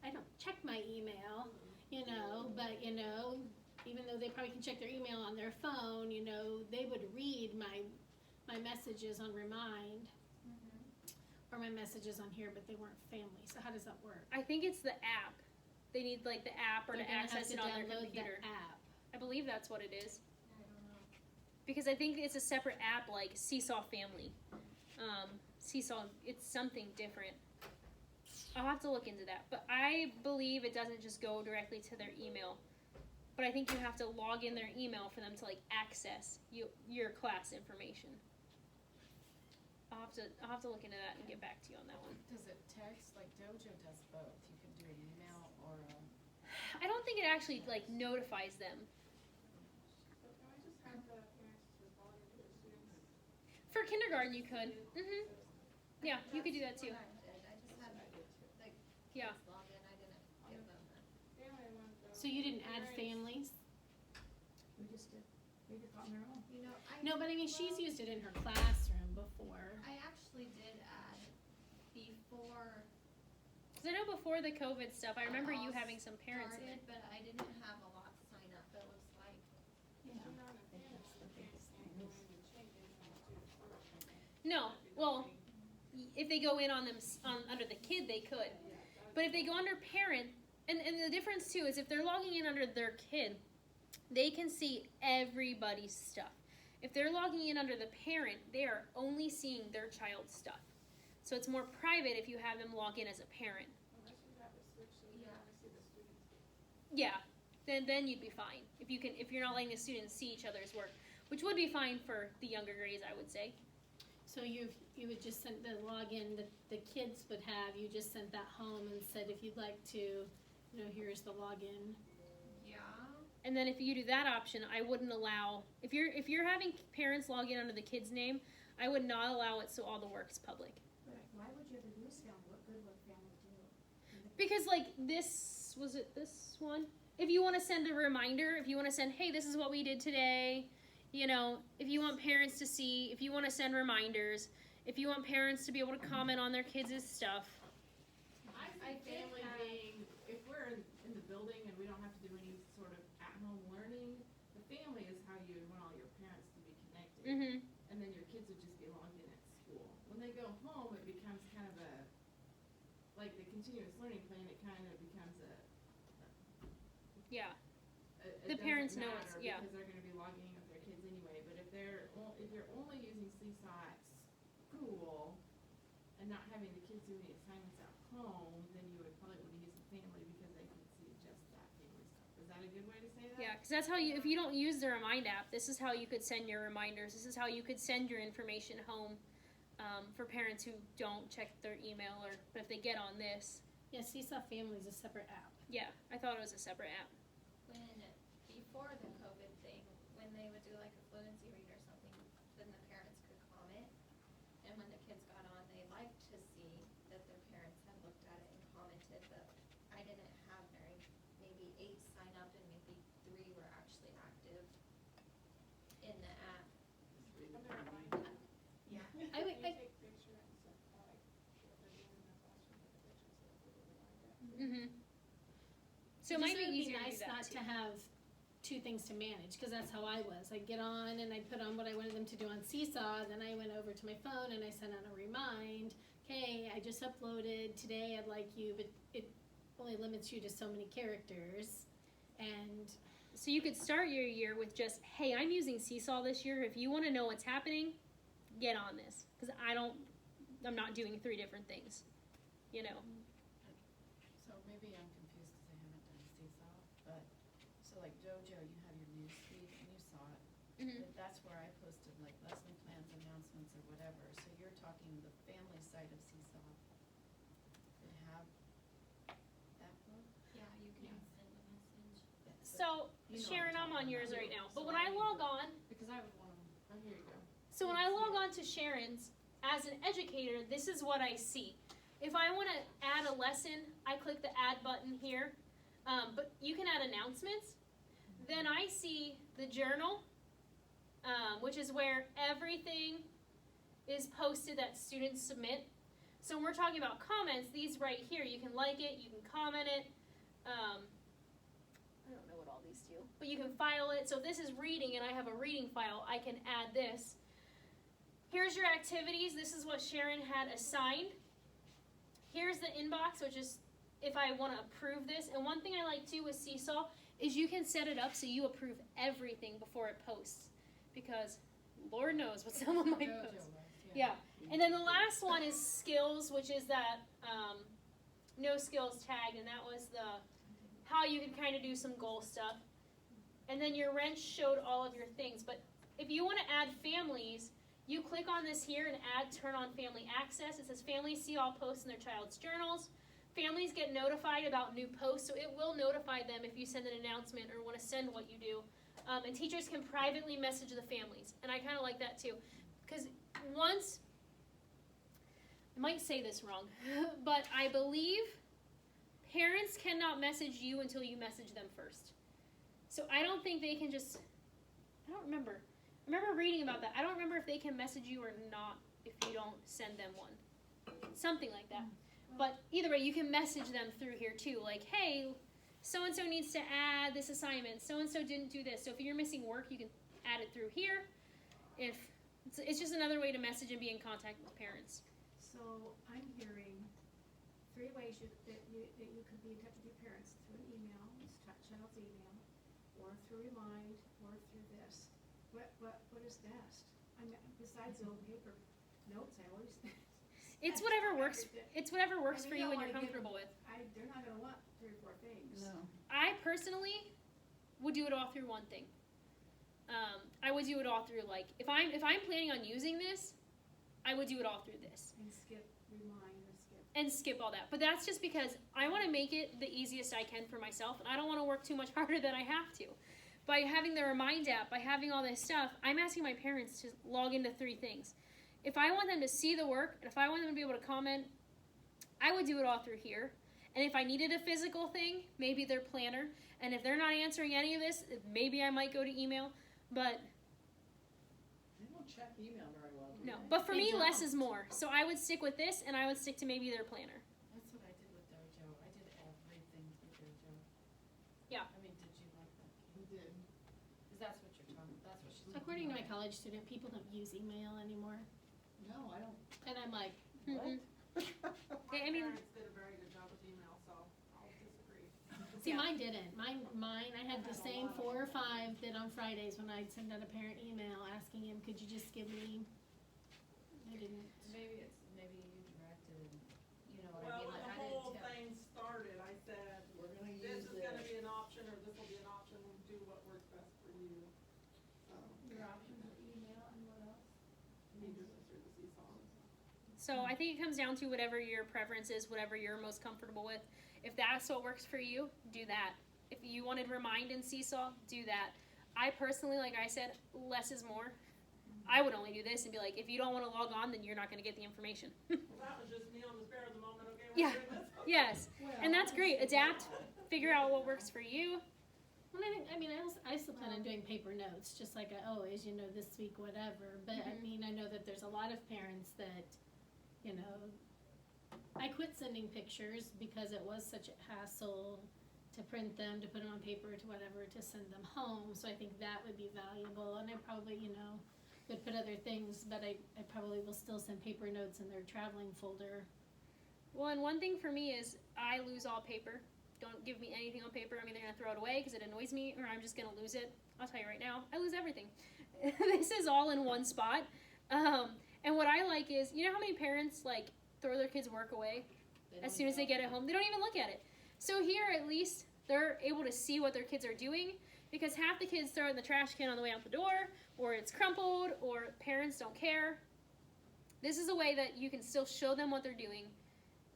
I don't check my email, but even though they probably can check their email on their phone, they would read my messages on Remind. Or my messages on here, but they weren't family. So how does that work? I think it's the app. They need like the app or They're to gonna access have it to on their download computer. the app. I believe that's what it is. I don't know. Because I think it's a separate app like Seesaw Family. Seesaw, it's something different. I'll have to look into that. But I believe it doesn't just go directly to their email. But I think you have to log in their email for them to like access your class information. I'll have to look into that and get back to you on that one. Does it text? Like Dojo does both. You can do an email or a... I don't think it actually like notifies them. So can I just have the parents just log into their students? For kindergarten, you could. Mhm. Yeah, you could do that too. That's what I did. I just had the Yeah. kids log in, I didn't give them the. Family ones, though. So you didn't add Parents- families? we just did, they just got on their own. You know, No, but I mean, she's used it in her classroom before. I actually did add before Because I know before the COVID stuff, I remember you all having some parents in started, it. but I didn't have a lot sign up, it was like, But you're not a fan of the parents can't go in and change anything to the students. No, well, if they go in on them under the kid, they could. But if they go under parent, and the difference too is if they're logging in under their kid, they can see everybody's stuff. If they're logging in under the parent, they are only seeing their child's stuff. So it's more private if you have them log in as a parent. Unless you have it switched so you can only see the students. Yeah, then you'd be fine. If you're not letting the students see each other's work, which would be fine for the younger grades, I would say. So you would just send the login that the kids would have, you just sent that home and said if you'd like to, here's the login. yeah. And then if you do that option, I wouldn't allow if you're having parents log in under the kid's name, I would not allow it so all the work's public. But why would you ever use family? What good would family do? Because like this one? If you want to send a reminder, if you want to send, hey, this is what we did today, if you want parents to see, if you want to send reminders, if you want parents to be able to comment on their kids' stuff. I see family being, if we're in the building and we don't have to do any sort of at-home learning, the family is how you would want all your parents to be connected. Mhm. And then your kids would just be logged in at school. When they go home, it becomes kind of like the continuous learning plan, it kind of becomes Yeah. it The doesn't parents know matter it's- yeah. because they're gonna be logging in with their kids anyway, but if you're only using Seesaw at school and not having the kids doing the assignments at home, then you would probably wanna use the family because they can see just that family stuff. Is that a good way to say that? Yeah, because that's how if you don't use the Remind app, this is how you could send your reminders. This is how you could send your information home for parents who don't check their email but if they get on this. Yeah, Seesaw Family is a separate app. Yeah, I thought it was a separate app. Before the COVID thing, when they would do like a fluency read or something, then the parents could comment. And when the kids got on, they liked to see that their parents had looked at it and commented, but I didn't have maybe 8 sign up and maybe 3 were actually active in the app. I've never mind. Yeah. Mm-hmm. So it Just might be would easier nice to do that not too. to have two things to manage, because that's how I was. I'd get on and I'd put on what I wanted them to do on Seesaw, then I went over to my phone and I sent out a remind, hey, I just uploaded today, I'd like you, but it only limits you to so many characters. And So you could start your year with just, hey, I'm using Seesaw this year. If you want to know what's happening, get on this. Because I'm not doing 3 different things, you know. So maybe I'm confused because I haven't done Seesaw, but, so like JoJo, you have your news feed and you saw it. Mm-hmm. But that's where I posted like lesson plans, announcements, or whatever. So you're talking the family side of Seesaw. They have that book? Yeah, you can send a message. So, You know Sharon, what I'm on talking yours about. right now. But So when I I need log to- on, Because I was one of them. Oh, here you go. so when I log on to Sharon's, as an educator, this is what I see. If I want to add a lesson, I click the add button here. But you can add announcements. Then I see the journal, which is where everything is posted that students submit. So when we're talking about comments, these right here, you can like it, you can comment it. I don't know what all these do, but you can file it. So if this is reading and I have a reading file, I can add this. Here's your activities. This is what Sharon had assigned. Here's the inbox, which is if I want to approve this. And one thing I like too with Seesaw is you can set it up so you approve everything before it posts. Because Lord knows what someone might JoJo post. was, Yeah. And then the last one is skills, which is that no skills tag, and that was the how you can kind of do some goal stuff. And then your wrench showed all of your things. But if you want to add families, you click on this here and add turn on family access. It says families see all posts in their child's journals. Families get notified about new posts, so it will notify them if you send an announcement or want to send what you do. And teachers can privately message the families. And I kind of like that too. Because once, I might say this wrong, but I believe parents cannot message you until you message them first. So I don't think they can just, I don't remember. I remember reading about that. I don't remember if they can message you or not if you don't send them one. Something like that. But either way, you can message them through here too. Like, hey, so-and-so needs to add this assignment. So-and-so didn't do this. So if you're missing work, you can add it through here. If it's just another way to message and be in contact with parents. So I'm hearing 3 ways that you could be in touch with your parents: through an email, child's email, or through Remind, or through this. What is best? I mean, besides the old paper notes, I always. It's whatever works. It's whatever works And for you you don't and you're wanna give comfortable with. They're not gonna want 3 or 4 things. No. I personally would do it all through one thing. I would do it all through if I'm planning on using this, I would do it all through this And skip Remind or skip. and skip all that. But that's just because I want to make it the easiest I can for myself, and I don't want to work too much harder than I have to. By having the Remind app, by having all this stuff, I'm asking my parents to log into 3 things. If I want them to see the work, and if I want them to be able to comment, I would do it all through here. And if I needed a physical thing, maybe their planner. And if they're not answering any of this, maybe I might go to email. But They don't check email very well, do no. they? But for They me, less don't. is more. So I would stick with this, and I would stick to maybe their planner. That's what I did with JoJo. I did everything through JoJo. Yeah. I mean, did you like that? We did. Because that's what you're talking, that's what she's. according to my college student, people don't use email anymore. No, I don't. And I'm like, Mhm. My I mean- parents did a very good job with email, so I'll disagree. see, Yeah. mine didn't. Mine, I had the same 4 or 5 that on Fridays when I'd send out a parent email asking him, could you just give me, I didn't. Maybe you directed and, you know what I Well, mean, when like the I whole didn't tell. thing started, I said, We're gonna this use is gonna be an option, or this will be an option, do what works best for you. So, Your options are email and what else? you do this through the Seesaw. So I think it comes down to whatever your preference is, whatever you're most comfortable with. If that's what works for you, do that. If you wanted Remind and Seesaw, do that. I personally, like I said, less is more. I would only do this and be like, if you don't want to log on, then you're not going to get the information. Well, that was just me on the spare of the moment, okay? we're Yeah. doing this. Yes, and that's great. Adapt, figure out what works for you. Well, I still plan on doing paper notes, just like I always, this week, whatever. But I mean, I know that there's a lot of parents that, I quit sending pictures because it was such a hassle to print them, to put them on paper, to whatever, to send them home. So I think that would be valuable. And I probably, would put other things, but I probably will still send paper notes in their traveling folder. Well, and one thing for me is I lose all paper. Don't give me anything on paper. I'm either going to throw it away because it annoys me, or I'm just going to lose it. I'll tell you right now, I lose everything. This is all in one spot. And what I like is, you know how many parents, like, throw their kids' work away as soon as they get it home? They don't even look at it. So here, at least, they're able to see what their kids are doing, because half the kids throw it in the trash can on the way out the door, or it's crumpled, or parents don't care. This is a way that you can still show them what they're doing,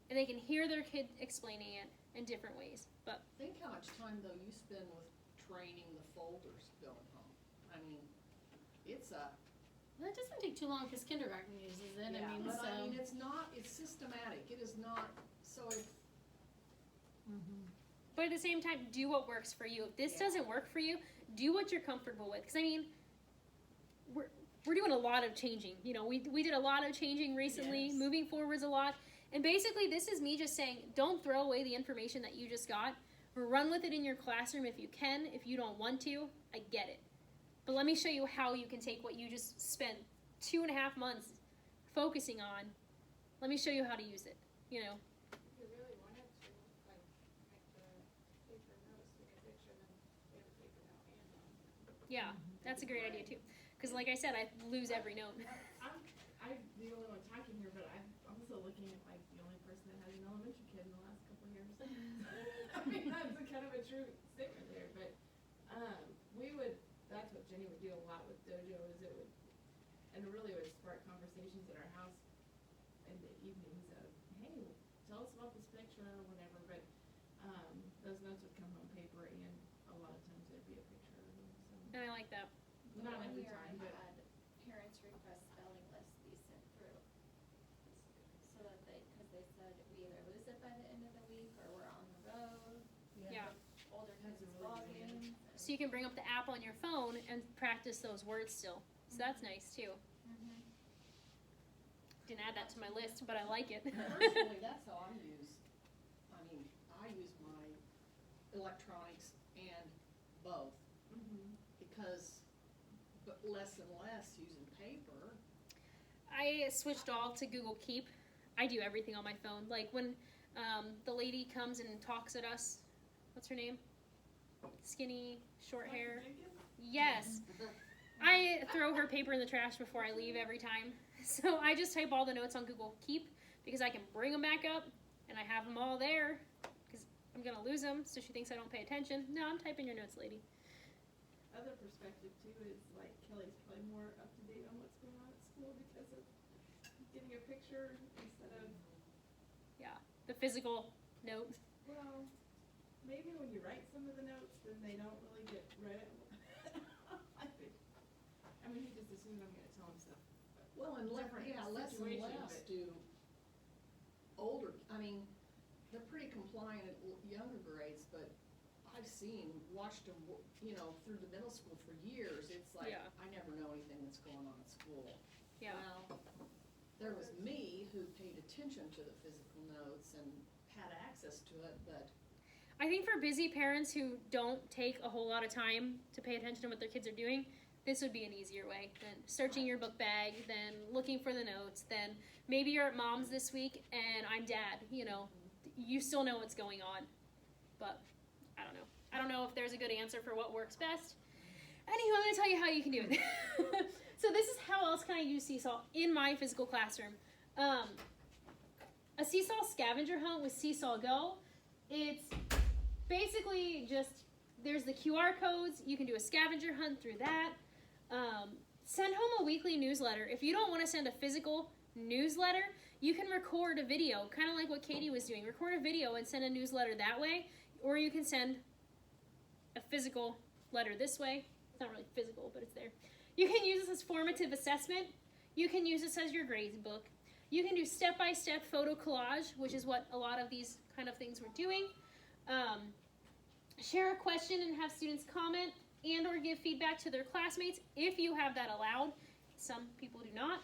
and they can hear their kid explaining it in different ways. But Think how much time, though, you spend with training the folders going home. I mean, it's a... Well, it doesn't take too long because kindergarten uses it. Yeah, I mean, but so. I mean, it's systematic. It is not, so if, But at the same time, do what works for you. If this Yeah. doesn't work for you, do what you're comfortable with. Because, I mean, we're doing a lot of changing. You know, we did a lot of changing recently, Yes. moving forwards a lot. And basically, this is me just saying, don't throw away the information that you just got. Run with it in your classroom if you can. If you don't want to, I get it. But let me show you how you can take what you just spent 2.5 months focusing on. Let me show you how to use it, you know. If you really wanted to, like, make the paper notes, take a picture, then get a paper note and on. Yeah, that's a great idea too. Because like I said, I lose every note. I'm the only one talking here, but I'm also looking at like the only person that has an elementary kid in the last couple of years. I mean, that's a kind of a true statement there, but that's what Jenny would do a lot with Dojo, is it would, and it really would spark conversations at our house in the evenings of, hey, tell us about this picture or whatever, but those notes would come on paper, and a lot of times there'd be a picture of them, so. And I like that. Not One every year time, but. I had parents request spelling lists be sent through. So that because they said we either lose it by the end of the week or we're on the road. Yeah. Older That's kids' a really ball good games. So you can bring up the app on your phone and practice those words still. So that's nice too. Didn't add that to my list, but I like it. personally, that's how I use my electronics and both, because, but less and less using paper. I switched all to Google Keep. I do everything on my phone. Like when the lady comes and talks at us, what's her name? Skinny, short hair. Yes. I throw her paper in the trash before I leave every time. So I just type all the notes on Google Keep because I can bring them back up and I have them all there because I'm going to lose them so she thinks I don't pay attention. No, I'm typing your notes, lady. Other perspective too is like Kelly's probably more up to date on what's going on at school because of getting a picture instead of, Yeah, the physical note. well, maybe when you write some of the notes, then they don't really get read. I mean, he just assumes I'm gonna tell him stuff. Well, and less and situation, less but- do older, I mean, they're pretty compliant at younger grades, but I've watched them, through the middle school for years. It's like, Yeah. I never know anything that's going on at school. Yeah. Well, there was me who paid attention to the physical notes and had access to it, but I think for busy parents who don't take a whole lot of time to pay attention to what their kids are doing, this would be an easier way than searching your book bag, than looking for the notes, then maybe you're at mom's this week and I'm dad, you still know what's going on. But I don't know. I don't know if there's a good answer for what works best. Anywho, I'm going to tell you how you can do it. So this is how else can I use Seesaw in my physical classroom. A Seesaw scavenger hunt with Seesaw Go. It's basically just, there's the QR codes. You can do a scavenger hunt through that. Send home a weekly newsletter. If you don't want to send a physical newsletter, you can record a video, kind of like what Katie was doing. Record a video and send a newsletter that way, or you can send a physical letter this way. It's not really physical, but it's there. You can use this as formative assessment. You can use this as your grades book. You can do step-by-step photo collage, which is what a lot of these kind of things we're doing. Share a question and have students comment and or give feedback to their classmates if you have that allowed. Some people do not.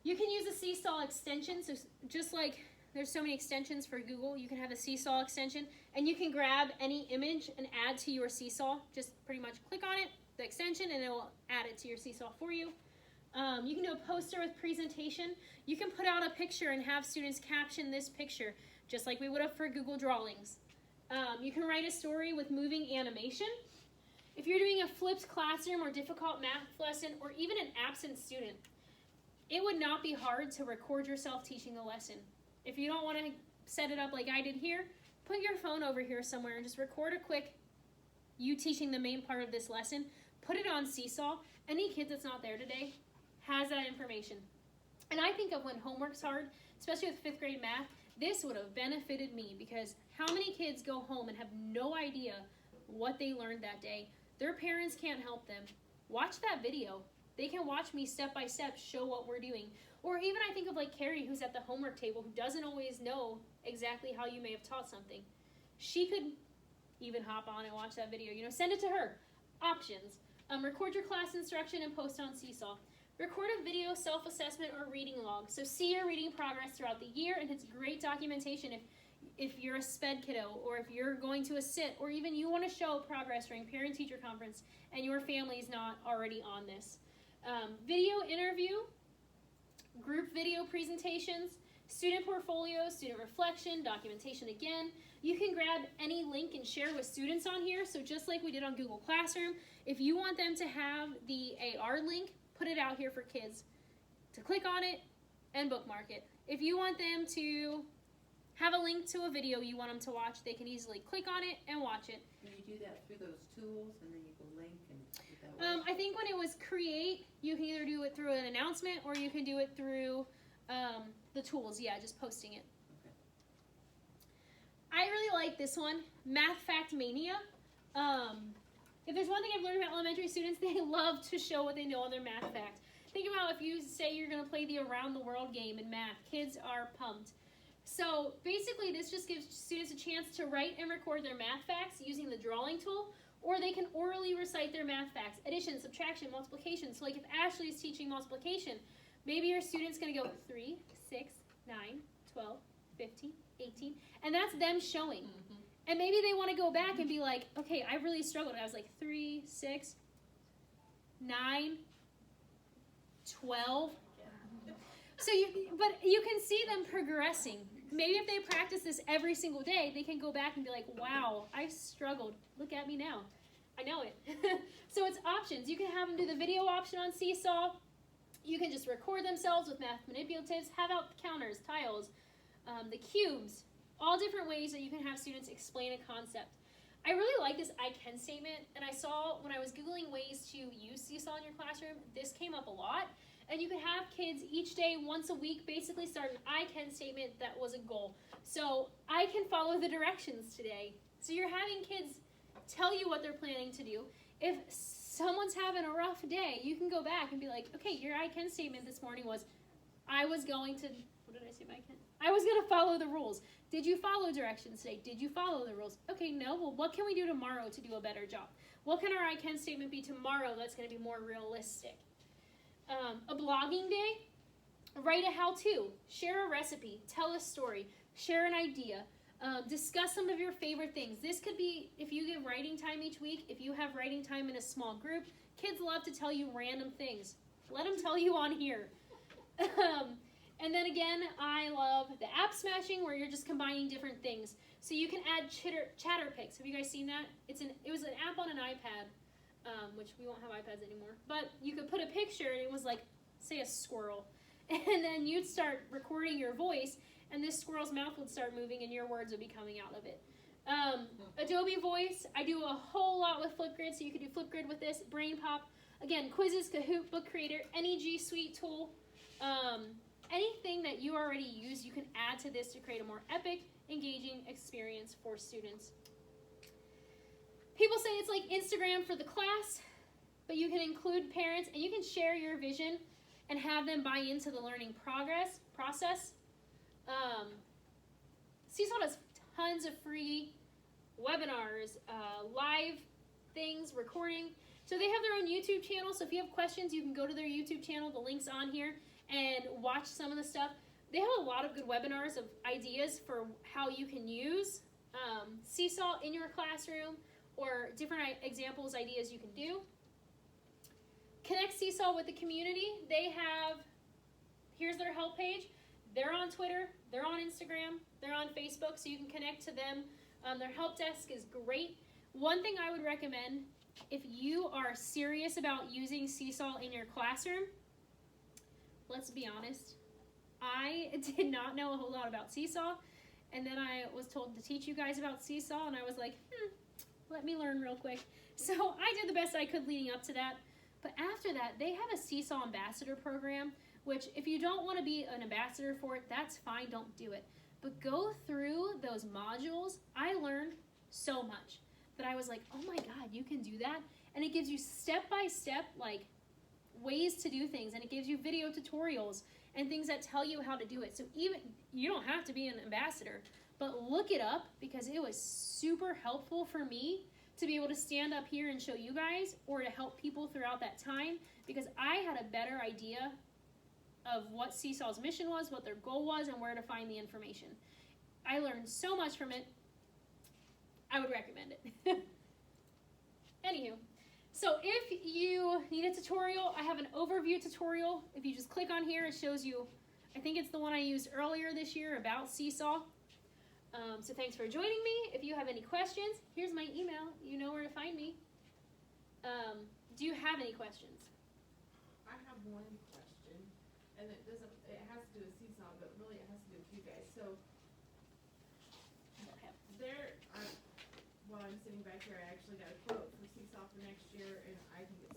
You can use a Seesaw extension, so just like there's so many extensions for Google, you can have a Seesaw extension, and you can grab any image and add to your Seesaw. Just pretty much click on it, the extension, and it will add it to your Seesaw for you. You can do a poster with presentation. You can put out a picture and have students caption this picture, just like we would have for Google Drawings. You can write a story with moving animation. If you're doing a flipped classroom or difficult math lesson, or even an absent student, it would not be hard to record yourself teaching the lesson. If you don't want to set it up like I did here, put your phone over here somewhere and just record a quick you teaching the main part of this lesson. Put it on Seesaw. Any kid that's not there today has that information. And I think of when homework's hard, especially with 5th grade math, this would have benefited me, because how many kids go home and have no idea what they learned that day? Their parents can't help them. Watch that video. They can watch me step by step show what we're doing. Or even I think of like Carrie, who's at the homework table, who doesn't always know exactly how you may have taught something. She could even hop on and watch that video. Send it to her. Options. Record your class instruction and post on Seesaw. Record a video self-assessment or reading log. So see your reading progress throughout the year, and it's great documentation if you're a SPED kiddo, or if you're going to a SIT, or even you want to show progress during parent-teacher conference and your family is not already on this. Video interview, group video presentations, student portfolios, student reflection, documentation again. You can grab any link and share with students on here. So just like we did on Google Classroom, if you want them to have the AR link, put it out here for kids to click on it and bookmark it. If you want them to have a link to a video you want them to watch, they can easily click on it and watch it. Can you do that through those tools, and then you go link and do that? I think when it was create, you can either do it through an announcement or you can do it through the tools. Yeah, just posting it. Okay. I really like this one, Math Fact Mania. If there's one thing I've learned about elementary students, they love to show what they know on their math fact. Think about if you say you're going to play the Around the World game in math. Kids are pumped. So basically, this just gives students a chance to write and record their math facts using the drawing tool, or they can orally recite their math facts, addition, subtraction, multiplication. So like if Ashley is teaching multiplication, maybe your student's going to go 3, 6, 9, 12, 15, 18, and that's them showing. Mm-hmm. And maybe they want to go back and be like, okay, I really struggled. I was like 3, 6, 9, 12. But you can see them progressing. Maybe if they practice this every single day, they can go back and be like, wow, I struggled. Look at me now. I know it. So it's options. You can have them do the video option on Seesaw. You can just record themselves with math manipulatives, have out the counters, tiles, the cubes, all different ways that you can have students explain a concept. I really like this I can statement, and I saw when I was Googling ways to use Seesaw in your classroom, this came up a lot. And you can have kids each day, once a week, basically start an I can statement that was a goal. So I can follow the directions today. So you're having kids tell you what they're planning to do. If someone's having a rough day, you can go back and be like, okay, your I can statement this morning was, I was going to, what did I say I can? I was going to follow the rules. Did you follow directions today? Did you follow the rules? Okay, no, well, what can we do tomorrow to do a better job? What can our I can statement be tomorrow that's going to be more realistic? A blogging day, write a how-to, share a recipe, tell a story, share an idea, discuss some of your favorite things. This could be, if you give writing time each week, if you have writing time in a small group, kids love to tell you random things. Let them tell you on here. And then again, I love the app smashing, where you're just combining different things. So you can add chatter pics. Have you guys seen that? It was an app on an iPad. Which we won't have iPads anymore, but you could put a picture and it was like, say a squirrel, and then you'd start recording your voice and this squirrel's mouth would start moving and your words would be coming out of it. Adobe Voice, I do a whole lot with Flipgrid, so you could do Flipgrid with this. Brain Pop, again, Quizzes, Kahoot, Book Creator, any G Suite tool, anything that you already use, you can add to this to create a more epic, engaging experience for students. People say it's like Instagram for the class, but you can include parents and you can share your vision and have them buy into the learning process. Seesaw does tons of free webinars, live things, recording. So they have their own YouTube channel. So if you have questions, you can go to their YouTube channel. The link's on here and watch some of the stuff. They have a lot of good webinars of ideas for how you can use Seesaw in your classroom or different examples, ideas you can do. Connect Seesaw with the community. They have, here's their help page. They're on Twitter, they're on Instagram, they're on Facebook, so you can connect to them. Their help desk is great. One thing I would recommend, if you are serious about using Seesaw in your classroom, let's be honest, I did not know a whole lot about Seesaw, and then I was told to teach you guys about Seesaw, and I was like, let me learn real quick. So I did the best I could leading up to that. But after that, they have a Seesaw Ambassador program, which if you don't want to be an ambassador for it, that's fine, don't do it. But go through those modules. I learned so much that I was like, oh my God, you can do that? And it gives you step-by-step, like, ways to do things, and it gives you video tutorials and things that tell you how to do it. So even, you don't have to be an ambassador, but look it up because it was super helpful for me to be able to stand up here and show you guys or to help people throughout that time because I had a better idea of what Seesaw's mission was, what their goal was, and where to find the information. I learned so much from it. I would recommend it. Anywho, so if you need a tutorial, I have an overview tutorial. If you just click on here, it shows you, I think it's the one I used earlier this year about Seesaw. So thanks for joining me. If you have any questions, here's my email. You know where to find me. Do you have any questions? I have one question, and it has to do with Seesaw, but really it has to do with you guys. So, while I'm sitting back here, I actually got a quote for Seesaw for next year, and I think it's